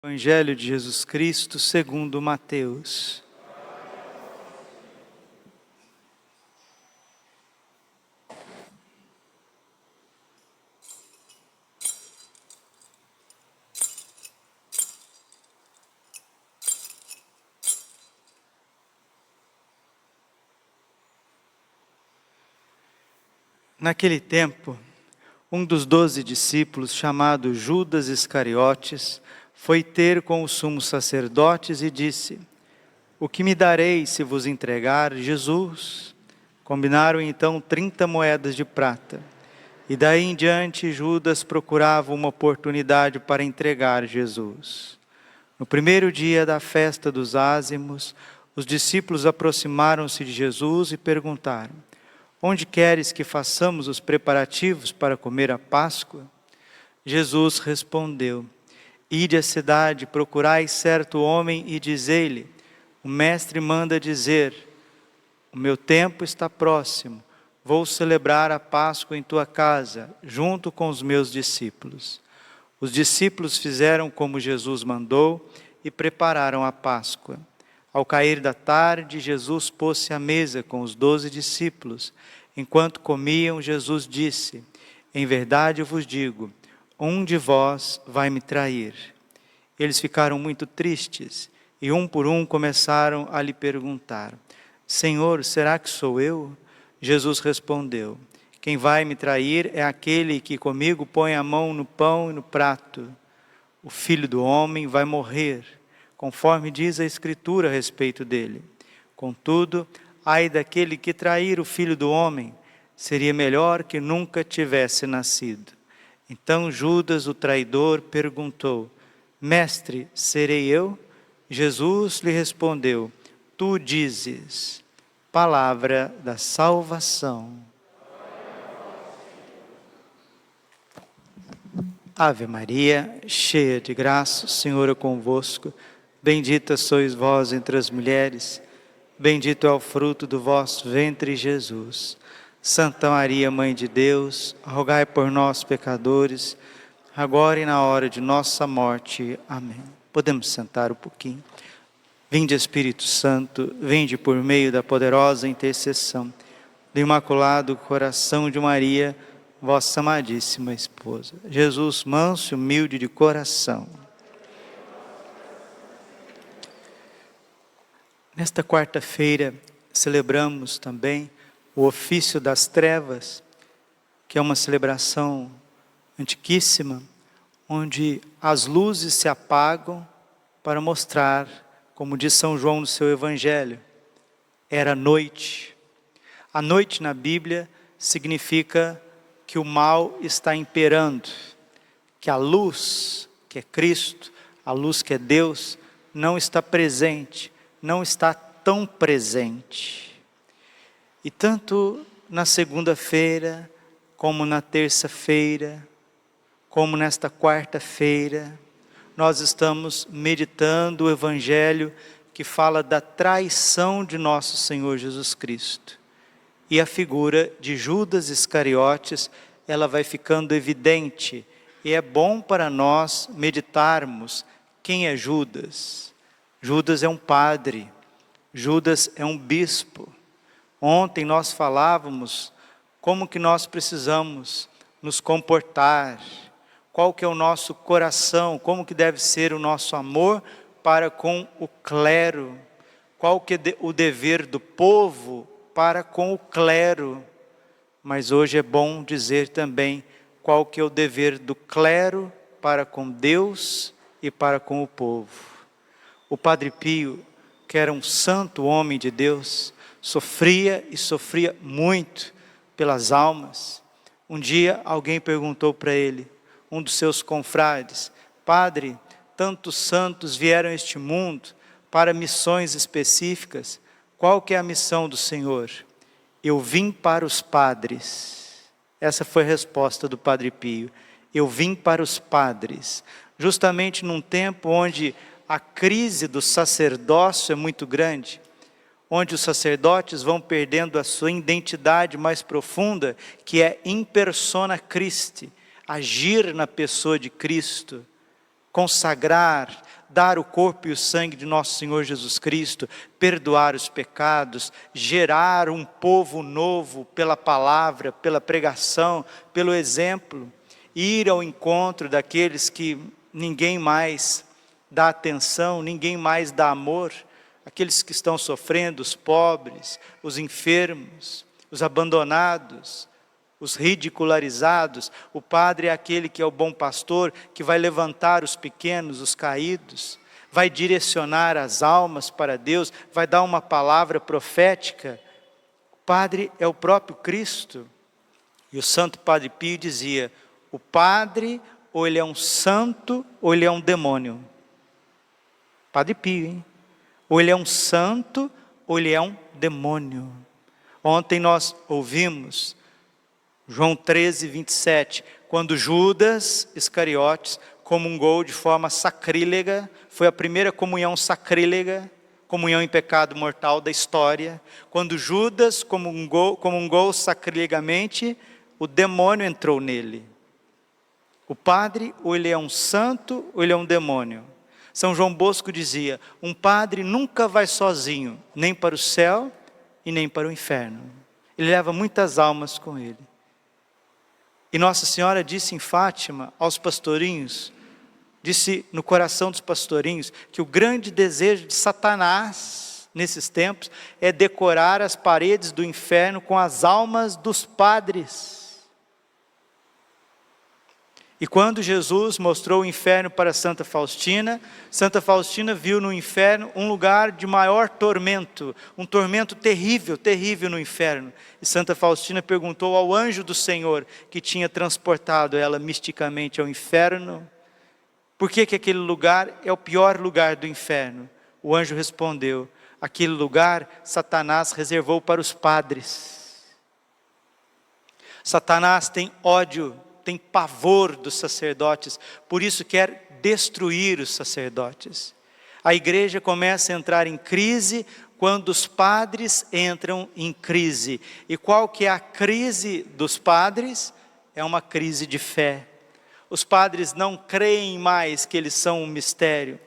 Evangelho de Jesus Cristo segundo Mateus. Naquele tempo, um dos 12 discípulos, chamado Judas Iscariotes, foi ter com os sumos sacerdotes e disse: "O que me dareis se vos entregar Jesus?" Combinaram então 30 moedas de prata. E daí em diante Judas procurava uma oportunidade para entregar Jesus. No primeiro dia da festa dos ázimos, os discípulos aproximaram-se de Jesus e perguntaram: "Onde queres que façamos os preparativos para comer a Páscoa?" Jesus respondeu: "Ide à cidade, procurai certo homem e dizei-lhe: o mestre manda dizer: o meu tempo está próximo, vou celebrar a Páscoa em tua casa, junto com os meus discípulos." Os discípulos fizeram como Jesus mandou e prepararam a Páscoa. Ao cair da tarde, Jesus pôs-se à mesa com os 12 discípulos. Enquanto comiam, Jesus disse: "Em verdade eu vos digo, um de vós vai me trair." Eles ficaram muito tristes e um por um começaram a lhe perguntar: "Senhor, será que sou eu?" Jesus respondeu: "Quem vai me trair é aquele que comigo põe a mão no pão e no prato. O Filho do Homem vai morrer, conforme diz a Escritura a respeito dele. Contudo, ai daquele que trair o Filho do Homem, seria melhor que nunca tivesse nascido." Então Judas, o traidor, perguntou: "Mestre, serei eu?" Jesus lhe respondeu: "Tu dizes." Palavra da salvação. Ave Maria, cheia de graça, o Senhor é convosco. Bendita sois vós entre as mulheres, bendito é o fruto do vosso ventre, Jesus. Santa Maria, Mãe de Deus, rogai por nós, pecadores, agora e na hora de nossa morte. Amém. Podemos sentar um pouquinho. Vinde, Espírito Santo, vinde por meio da poderosa intercessão do Imaculado Coração de Maria, vossa amadíssima esposa. Jesus, manso e humilde de coração. Nesta quarta-feira, celebramos também o ofício das trevas, que é uma celebração antiquíssima, onde as luzes se apagam para mostrar, como diz São João no seu Evangelho, era noite. A noite na Bíblia significa que o mal está imperando, que a luz, que é Cristo, a luz que é Deus, não está presente, não está tão presente. E tanto na segunda-feira, como na terça-feira, como nesta quarta-feira, nós estamos meditando o Evangelho que fala da traição de nosso Senhor Jesus Cristo. E a figura de Judas Iscariotes, ela vai ficando evidente. E é bom para nós meditarmos quem é Judas. Judas é um padre, Judas é um bispo. Ontem nós falávamos como que nós precisamos nos comportar, qual que é o nosso coração, como que deve ser o nosso amor para com o clero, qual que é o dever do povo para com o clero. Mas hoje é bom dizer também qual que é o dever do clero para com Deus e para com o povo. O Padre Pio, que era um santo homem de Deus, sofria e sofria muito pelas almas. Um dia alguém perguntou para ele, um dos seus confrades: "Padre, tantos santos vieram a este mundo para missões específicas, qual que é a missão do Senhor?" "Eu vim para os padres." Essa foi a resposta do Padre Pio. Eu vim para os padres. Justamente num tempo onde a crise do sacerdócio é muito grande, onde os sacerdotes vão perdendo a sua identidade mais profunda, que é in persona Christi, agir na pessoa de Cristo, consagrar, dar o corpo e o sangue de nosso Senhor Jesus Cristo, perdoar os pecados, gerar um povo novo pela palavra, pela pregação, pelo exemplo, ir ao encontro daqueles que ninguém mais dá atenção, ninguém mais dá amor, aqueles que estão sofrendo, os pobres, os enfermos, os abandonados, os ridicularizados. O padre é aquele que é o bom pastor, que vai levantar os pequenos, os caídos, vai direcionar as almas para Deus, vai dar uma palavra profética. O padre é o próprio Cristo. E o Santo Padre Pio dizia: o padre, ou ele é um santo, ou ele é um demônio. Padre Pio, hein? Ou ele é um santo, ou ele é um demônio. Ontem nós ouvimos João 13, 27, quando Judas Iscariotes comungou de forma sacrílega, foi a primeira comunhão sacrílega, comunhão em pecado mortal da história. Quando Judas comungou sacrilegamente, o demônio entrou nele. O padre, ou ele é um santo, ou ele é um demônio. São João Bosco dizia: um padre nunca vai sozinho, nem para o céu e nem para o inferno. Ele leva muitas almas com ele. E Nossa Senhora disse em Fátima aos pastorinhos, disse no coração dos pastorinhos, que o grande desejo de Satanás nesses tempos é decorar as paredes do inferno com as almas dos padres. E quando Jesus mostrou o inferno para Santa Faustina viu no inferno um lugar de maior tormento, um tormento terrível, terrível no inferno. E Santa Faustina perguntou ao anjo do Senhor, que tinha transportado ela misticamente ao inferno, por que aquele lugar é o pior lugar do inferno? O anjo respondeu: aquele lugar Satanás reservou para os padres. Satanás tem ódio, tem pavor dos sacerdotes, por isso quer destruir os sacerdotes. A igreja começa a entrar em crise quando os padres entram em crise. E qual que é a crise dos padres? É uma crise de fé. Os padres não creem mais que eles são um mistério.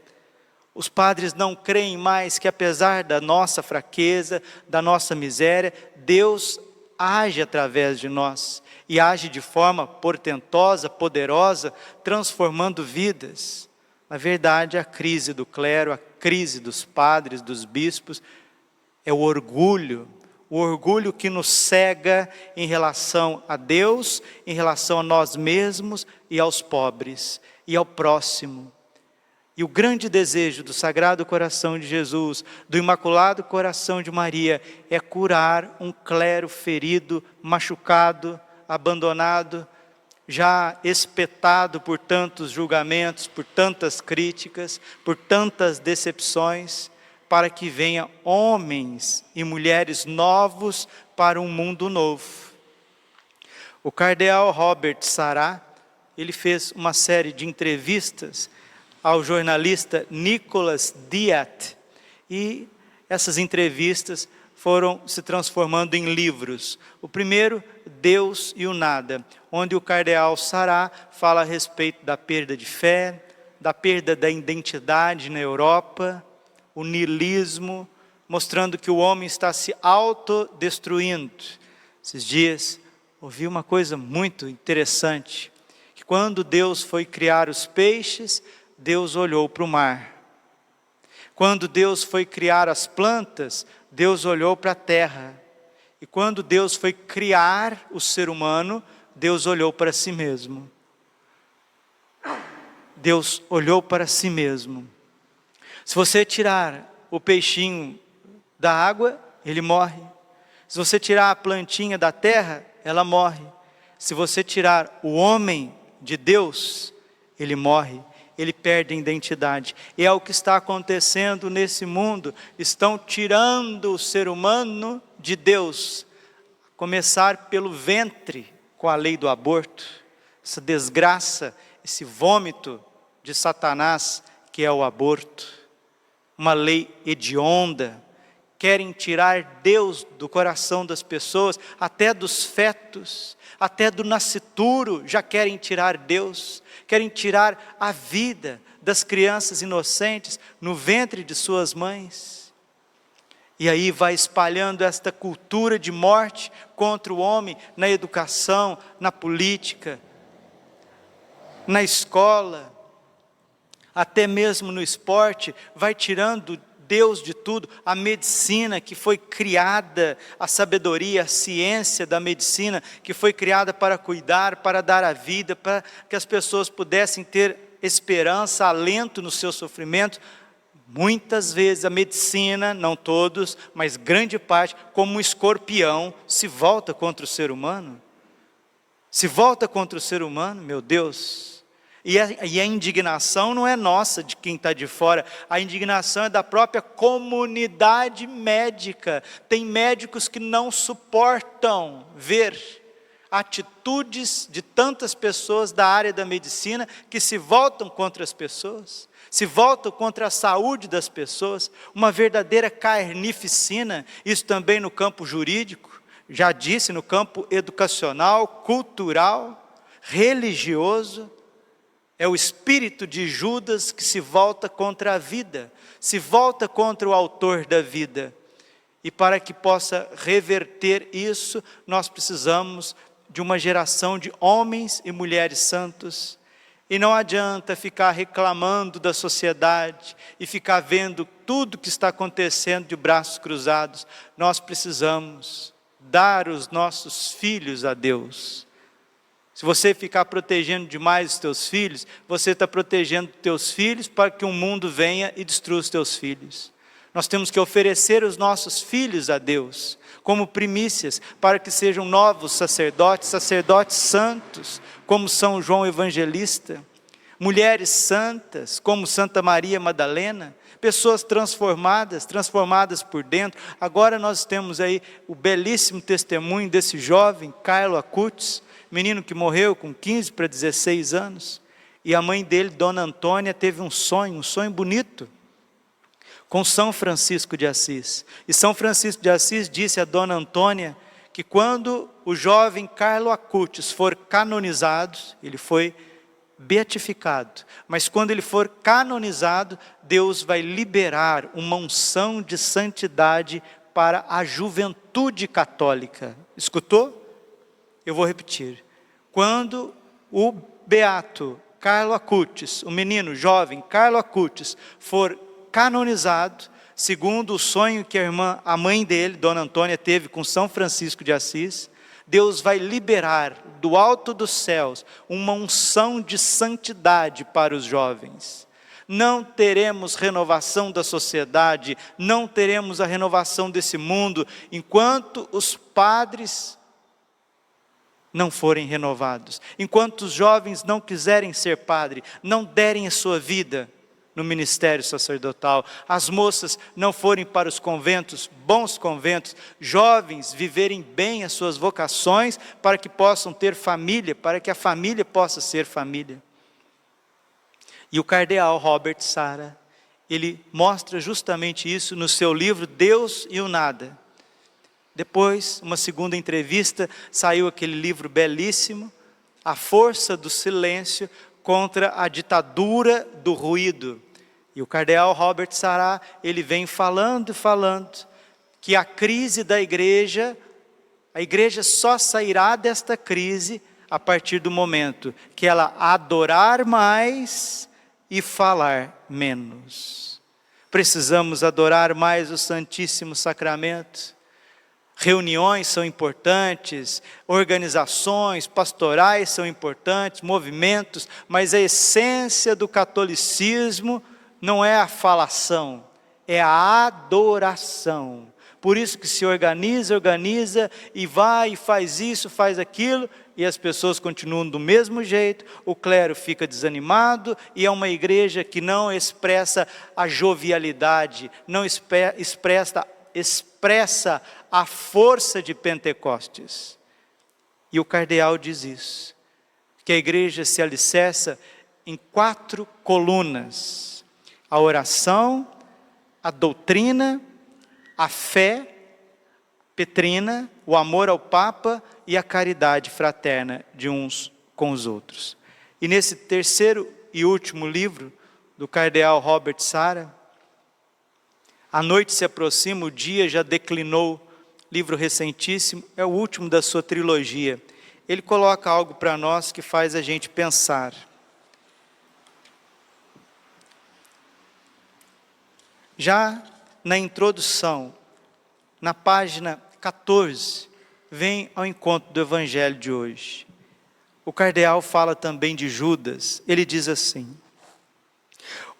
Os padres não creem mais que, apesar da nossa fraqueza, da nossa miséria, Deus age através de nós, e age de forma portentosa, poderosa, transformando vidas. Na verdade, a crise do clero, a crise dos padres, dos bispos, é o orgulho que nos cega em relação a Deus, em relação a nós mesmos e aos pobres, e ao próximo. E o grande desejo do Sagrado Coração de Jesus, do Imaculado Coração de Maria, é curar um clero ferido, machucado, abandonado, já espetado por tantos julgamentos, por tantas críticas, por tantas decepções, para que venham homens e mulheres novos para um mundo novo. O cardeal Robert Sarah, ele fez uma série de entrevistas ao jornalista Nicholas Diat, e essas entrevistas foram se transformando em livros. O primeiro, Deus e o Nada, onde o cardeal Sarah fala a respeito da perda de fé, da perda da identidade na Europa, o niilismo, mostrando que o homem está se autodestruindo. Esses dias, ouvi uma coisa muito interessante, que quando Deus foi criar os peixes, Deus olhou para o mar. Quando Deus foi criar as plantas, Deus olhou para a terra. E quando Deus foi criar o ser humano, Deus olhou para si mesmo. Deus olhou para si mesmo. Se você tirar o peixinho da água, ele morre. Se você tirar a plantinha da terra, ela morre. Se você tirar o homem de Deus, ele morre. Ele perde a identidade. E é o que está acontecendo nesse mundo. Estão tirando o ser humano de Deus. Começar pelo ventre, com a lei do aborto. Essa desgraça, esse vômito de Satanás, que é o aborto. Uma lei hedionda. Querem tirar Deus do coração das pessoas, até dos fetos, até do nascituro, já querem tirar Deus. Querem tirar a vida das crianças inocentes no ventre de suas mães. E aí vai espalhando esta cultura de morte contra o homem na educação, na política, na escola, até mesmo no esporte, vai tirando Deus de tudo, a medicina que foi criada, a sabedoria, a ciência da medicina, que foi criada para cuidar, para dar a vida, para que as pessoas pudessem ter esperança, alento no seu sofrimento. Muitas vezes a medicina, não todos, mas grande parte, como um escorpião, se volta contra o ser humano. Se volta contra o ser humano, meu Deus. E a indignação não é nossa, de quem está de fora, a indignação é da própria comunidade médica. Tem médicos que não suportam ver atitudes de tantas pessoas da área da medicina que se voltam contra as pessoas, se voltam contra a saúde das pessoas, uma verdadeira carnificina, isso também no campo jurídico, já disse, no campo educacional, cultural, religioso. É o espírito de Judas que se volta contra a vida, se volta contra o autor da vida. E para que possa reverter isso, nós precisamos de uma geração de homens e mulheres santos. E não adianta ficar reclamando da sociedade e ficar vendo tudo que está acontecendo de braços cruzados. Nós precisamos dar os nossos filhos a Deus. Se você ficar protegendo demais os teus filhos, você está protegendo os teus filhos para que um mundo venha e destrua os teus filhos. Nós temos que oferecer os nossos filhos a Deus, como primícias, para que sejam novos sacerdotes, sacerdotes santos, como São João Evangelista, mulheres santas, como Santa Maria Madalena, pessoas transformadas por dentro. Agora nós temos aí o belíssimo testemunho desse jovem, Carlo Acutis, menino que morreu com 15 para 16 anos, e a mãe dele, Dona Antônia, teve um sonho bonito, com São Francisco de Assis. E São Francisco de Assis disse a Dona Antônia, que quando o jovem Carlo Acutis for canonizado, ele foi beatificado, mas quando ele for canonizado, Deus vai liberar uma unção de santidade para a juventude católica. Escutou? Eu vou repetir. Quando o beato Carlo Acutis, o menino jovem Carlo Acutis, for canonizado, segundo o sonho que a mãe dele, Dona Antônia, teve com São Francisco de Assis, Deus vai liberar do alto dos céus uma unção de santidade para os jovens. Não teremos renovação da sociedade, não teremos a renovação desse mundo, enquanto os padres não forem renovados, enquanto os jovens não quiserem ser padre, não derem a sua vida no ministério sacerdotal, as moças não forem para os conventos, bons conventos, jovens viverem bem as suas vocações, para que possam ter família, para que a família possa ser família. E o cardeal Robert Sarah, ele mostra justamente isso no seu livro Deus e o Nada. Depois, uma segunda entrevista, saiu aquele livro belíssimo, A Força do Silêncio contra a Ditadura do Ruído. E o cardeal Robert Sarah, ele vem falando que a crise da igreja, a igreja só sairá desta crise a partir do momento que ela adorar mais e falar menos. Precisamos adorar mais o Santíssimo Sacramento. Reuniões são importantes, organizações pastorais são importantes, movimentos, mas a essência do catolicismo não é a falação, é a adoração. Por isso que se organiza e vai e faz isso, faz aquilo, e as pessoas continuam do mesmo jeito, o clero fica desanimado, e é uma igreja que não expressa a jovialidade, não expressa a força de Pentecostes. E o cardeal diz isso, que a igreja se alicerça em 4 colunas: a oração, a doutrina, a fé petrina, o amor ao Papa e a caridade fraterna de uns com os outros. E nesse terceiro e último livro, do cardeal Robert Sarah. A noite se aproxima, o dia já declinou, livro recentíssimo, é o último da sua trilogia. Ele coloca algo para nós que faz a gente pensar. Já na introdução, na página 14, vem ao encontro do evangelho de hoje. O cardeal fala também de Judas. Ele diz assim: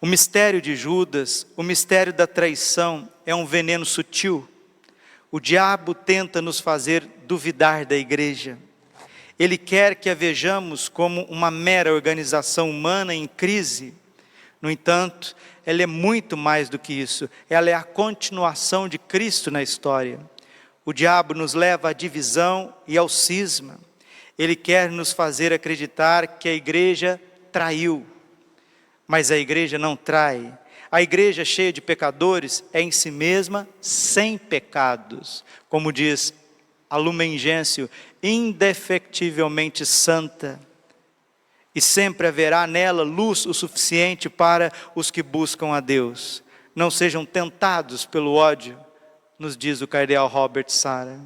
o mistério de Judas, o mistério da traição, é um veneno sutil. O diabo tenta nos fazer duvidar da igreja. Ele quer que a vejamos como uma mera organização humana em crise. No entanto, ela é muito mais do que isso. Ela é a continuação de Cristo na história. O diabo nos leva à divisão e ao cisma. Ele quer nos fazer acreditar que a igreja traiu. Mas a igreja não trai. A igreja cheia de pecadores é em si mesma sem pecados. Como diz a Lumen Gentium, indefectivelmente santa. E sempre haverá nela luz o suficiente para os que buscam a Deus. Não sejam tentados pelo ódio, nos diz o cardeal Robert Sarah.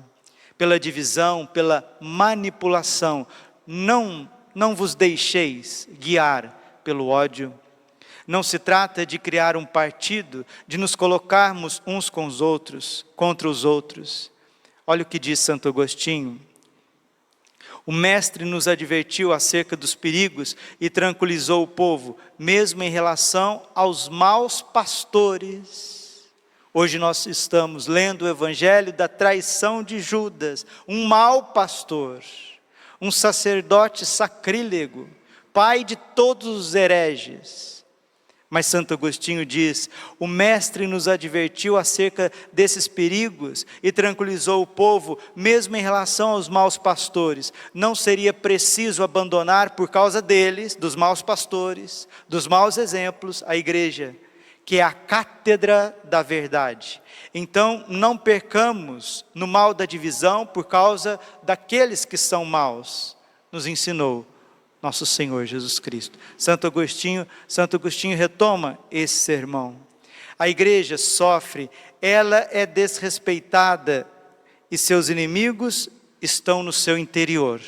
Pela divisão, pela manipulação. Não vos deixeis guiar pelo ódio. Não se trata de criar um partido, de nos colocarmos uns com os outros, contra os outros. Olha o que diz Santo Agostinho. O mestre nos advertiu acerca dos perigos e tranquilizou o povo, mesmo em relação aos maus pastores. Hoje nós estamos lendo o evangelho da traição de Judas, um mau pastor, um sacerdote sacrílego, pai de todos os hereges. Mas Santo Agostinho diz, o mestre nos advertiu acerca desses perigos e tranquilizou o povo, mesmo em relação aos maus pastores. Não seria preciso abandonar por causa deles, dos maus pastores, dos maus exemplos, a igreja, que é a cátedra da verdade. Então não percamos no mal da divisão por causa daqueles que são maus, nos ensinou nosso Senhor Jesus Cristo. Santo Agostinho retoma esse sermão. A igreja sofre, ela é desrespeitada e seus inimigos estão no seu interior.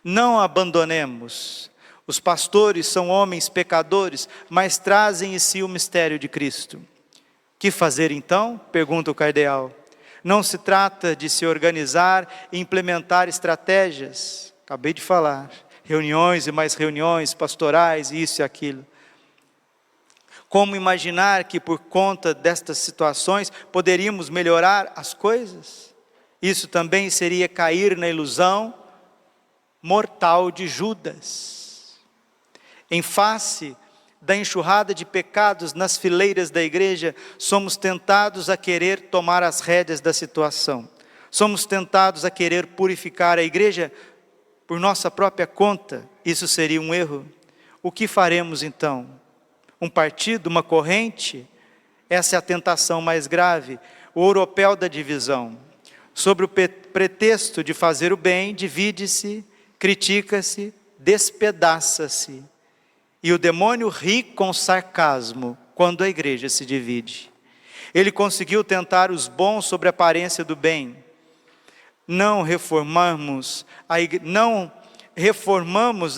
Não abandonemos. Os pastores são homens pecadores, mas trazem em si o mistério de Cristo. Que fazer então? Pergunta o cardeal. Não se trata de se organizar e implementar estratégias. Acabei de falar. Reuniões e mais reuniões pastorais, isso e aquilo. Como imaginar que por conta destas situações poderíamos melhorar as coisas? Isso também seria cair na ilusão mortal de Judas. Em face da enxurrada de pecados nas fileiras da igreja, somos tentados a querer tomar as rédeas da situação. Somos tentados a querer purificar a igreja por nossa própria conta. Isso seria um erro. O que faremos então? Um partido, uma corrente? Essa é a tentação mais grave. O oropel da divisão. Sobre o pretexto de fazer o bem, divide-se, critica-se, despedaça-se. E o demônio ri com sarcasmo quando a igreja se divide. Ele conseguiu tentar os bons sobre a aparência do bem. Não reformamos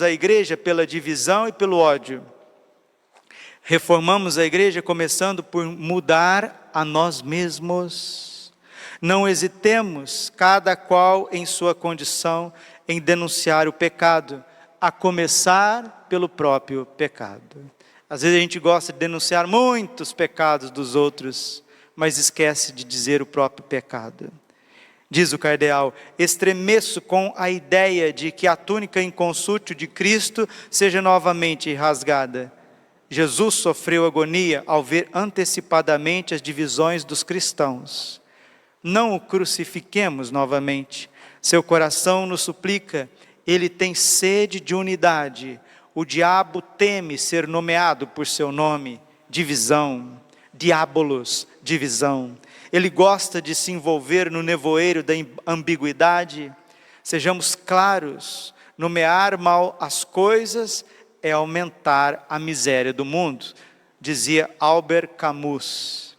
a igreja pela divisão e pelo ódio. Reformamos a igreja começando por mudar a nós mesmos. Não hesitemos, cada qual em sua condição, em denunciar o pecado, a começar pelo próprio pecado. Às vezes a gente gosta de denunciar muitos pecados dos outros, mas esquece de dizer o próprio pecado. Diz o cardeal, estremeço com a ideia de que a túnica inconsútil de Cristo seja novamente rasgada. Jesus sofreu agonia ao ver antecipadamente as divisões dos cristãos. Não o crucifiquemos novamente. Seu coração nos suplica, ele tem sede de unidade. O diabo teme ser nomeado por seu nome, divisão, diabolos, divisão. Ele gosta de se envolver no nevoeiro da ambiguidade. Sejamos claros, nomear mal as coisas é aumentar a miséria do mundo. dizia Albert Camus.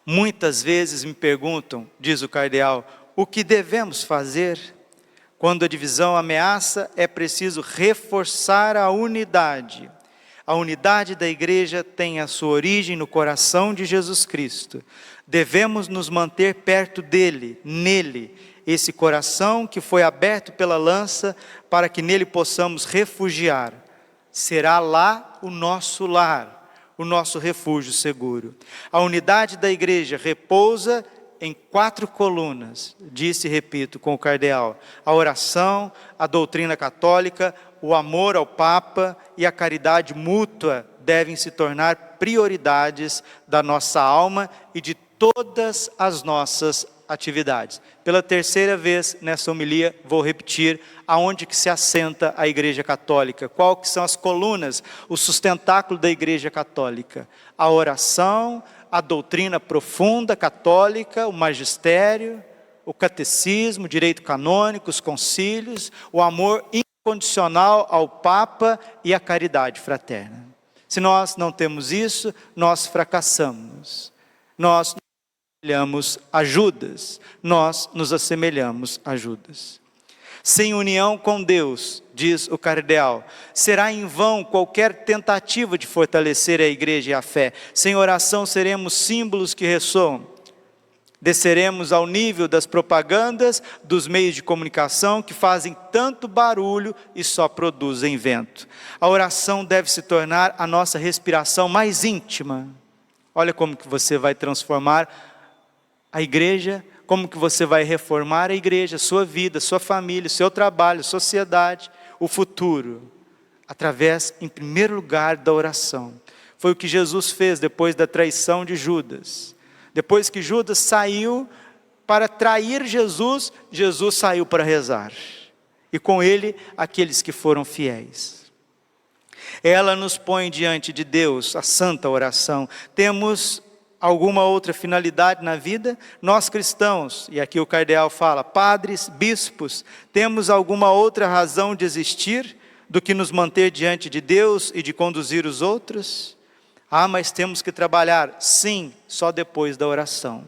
Muitas vezes me perguntam, diz o cardeal, o que devemos fazer? Quando a divisão ameaça, é preciso reforçar a unidade. A unidade da igreja tem a sua origem no coração de Jesus Cristo. Devemos nos manter perto dele, nele, esse coração que foi aberto pela lança para que nele possamos refugiar. Será lá o nosso lar, o nosso refúgio seguro. A unidade da igreja repousa em 4 colunas, disse e repito com o cardeal: a oração, a doutrina católica, o amor ao Papa e a caridade mútua devem se tornar prioridades da nossa alma e de todas as nossas atividades. Pela 3ª vez nessa homilia, vou repetir aonde que se assenta a Igreja Católica, qual que são as colunas, o sustentáculo da Igreja Católica: a oração, a doutrina profunda católica, o magistério, o catecismo, o direito canônico, os concílios, o amor incondicional ao Papa e a caridade fraterna. Se nós não temos isso, nós fracassamos. Nós nos assemelhamos a Judas. Nós nos assemelhamos a Judas. Sem união com Deus, diz o cardeal, será em vão qualquer tentativa de fortalecer a igreja e a fé. Sem oração seremos símbolos que ressoam. Desceremos ao nível das propagandas, dos meios de comunicação que fazem tanto barulho e só produzem vento. A oração deve se tornar a nossa respiração mais íntima. Olha como que você vai transformar a igreja, como que você vai reformar a igreja, sua vida, sua família, seu trabalho, sociedade, o futuro, através, em primeiro lugar, da oração. Foi o que Jesus fez depois da traição de Judas. Depois que Judas saiu para trair Jesus, Jesus saiu para rezar. E com ele, aqueles que foram fiéis. Ela nos põe diante de Deus, a santa oração. Temos alguma outra finalidade na vida? Nós cristãos, e aqui o cardeal fala, padres, bispos, temos alguma outra razão de existir do que nos manter diante de Deus e de conduzir os outros? Ah, mas temos que trabalhar, sim, só depois da oração.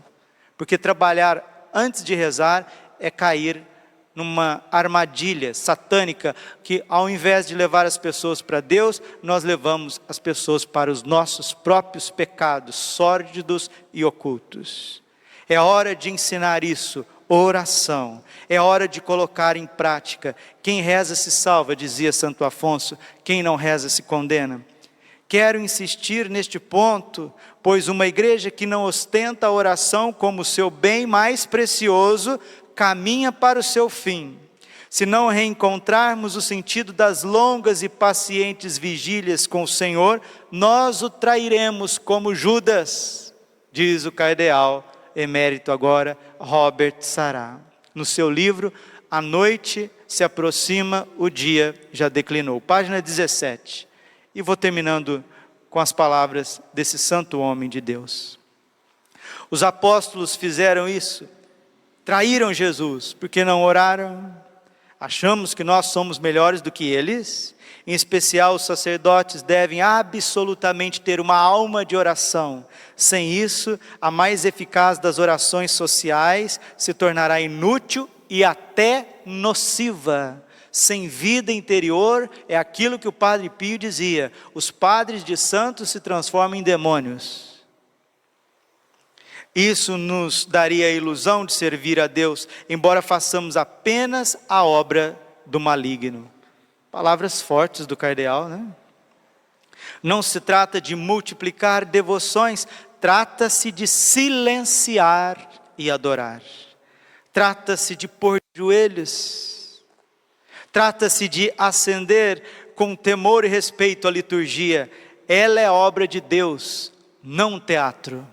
Porque trabalhar antes de rezar é cair numa armadilha satânica que, ao invés de levar as pessoas para Deus, nós levamos as pessoas para os nossos próprios pecados sórdidos e ocultos. É hora de ensinar isso, oração. É hora de colocar em prática. Quem reza se salva, dizia Santo Afonso, quem não reza se condena. Quero insistir neste ponto, pois uma igreja que não ostenta a oração como seu bem mais precioso, caminha para o seu fim. Se não reencontrarmos o sentido das longas e pacientes vigílias com o Senhor, nós o trairemos como Judas, diz o cardeal emérito agora, Robert Sará. No seu livro, A Noite se Aproxima, o Dia Já Declinou. Página 17. E vou terminando com as palavras desse santo homem de Deus. Os apóstolos fizeram isso. Traíram Jesus, porque não oraram. Achamos que nós somos melhores do que eles. Em especial, os sacerdotes devem absolutamente ter uma alma de oração. Sem isso, a mais eficaz das orações sociais se tornará inútil e até nociva. Sem vida interior, é aquilo que o Padre Pio dizia: os padres de santos se transformam em demônios. Isso nos daria a ilusão de servir a Deus, embora façamos apenas a obra do maligno. Palavras fortes do cardeal, né? Não se trata de multiplicar devoções, trata-se de silenciar e adorar. Trata-se de pôr de joelhos. Trata-se de acender com temor e respeito a liturgia. Ela é obra de Deus, não um teatro.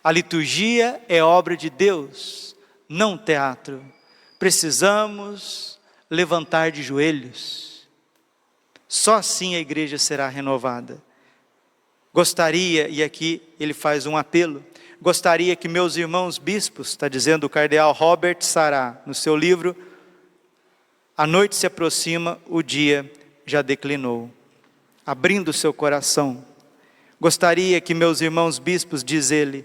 A liturgia é obra de Deus, não teatro. Precisamos levantar de joelhos. Só assim a igreja será renovada. Gostaria, e aqui ele faz um apelo, gostaria que meus irmãos bispos, está dizendo o cardeal Robert Sará, no seu livro, A Noite se Aproxima, o Dia Já Declinou. abrindo o seu coração. Gostaria que meus irmãos bispos, diz ele,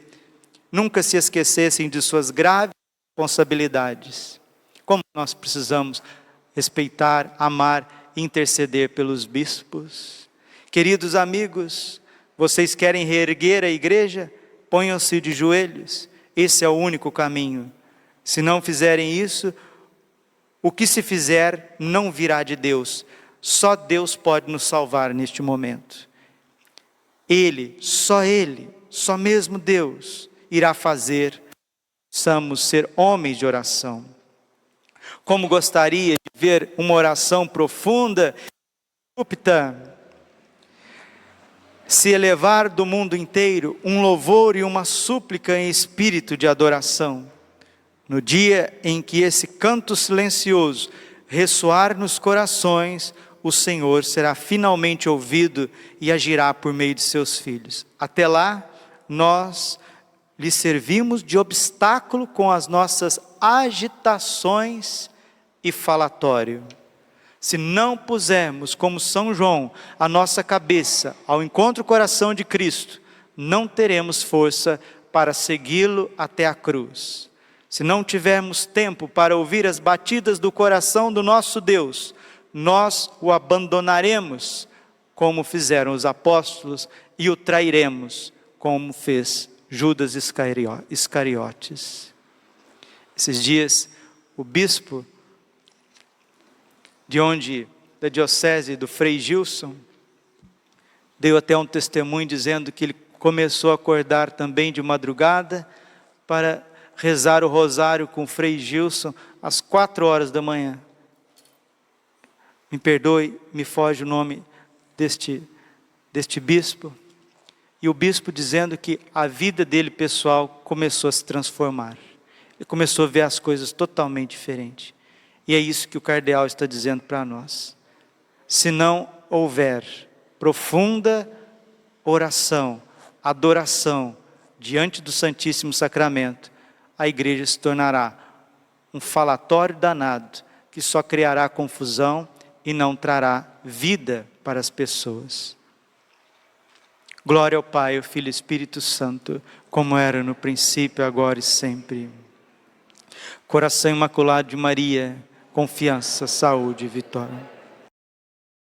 nunca se esquecessem de suas graves responsabilidades. Como nós precisamos respeitar, amar e interceder pelos bispos. Queridos amigos, vocês querem reerguer a igreja? Ponham-se de joelhos. Esse é o único caminho. Se não fizerem isso, o que se fizer não virá de Deus. Só Deus pode nos salvar neste momento. Ele, só mesmo Deus irá fazer, possamos ser homens de oração. Como gostaria de ver uma oração profunda, súbita, se elevar do mundo inteiro um louvor e uma súplica em espírito de adoração. No dia em que esse canto silencioso ressoar nos corações, o Senhor será finalmente ouvido e agirá por meio de seus filhos. Até lá, nós lhe servimos de obstáculo com as nossas agitações e falatório. Se não pusermos como São João a nossa cabeça ao encontro do coração de Cristo, não teremos força para segui-lo até a cruz. Se não tivermos tempo para ouvir as batidas do coração do nosso Deus, nós o abandonaremos, como fizeram os apóstolos, e o trairemos, como fez Judas Iscariotes. Esses dias, o bispo da diocese do Frei Gilson, deu até um testemunho dizendo que ele começou a acordar também de madrugada para rezar o rosário com o Frei Gilson às 4 horas da manhã. Me perdoe, me foge o nome deste bispo. E o bispo dizendo que a vida dele pessoal começou a se transformar. Ele começou a ver as coisas totalmente diferentes. E é isso que o cardeal está dizendo para nós. Se não houver profunda oração, adoração diante do Santíssimo Sacramento, a igreja se tornará um falatório danado, que só criará confusão e não trará vida para as pessoas. Glória ao Pai, ao Filho e ao Espírito Santo, como era no princípio, agora e sempre. Coração Imaculado de Maria, confiança, saúde e vitória.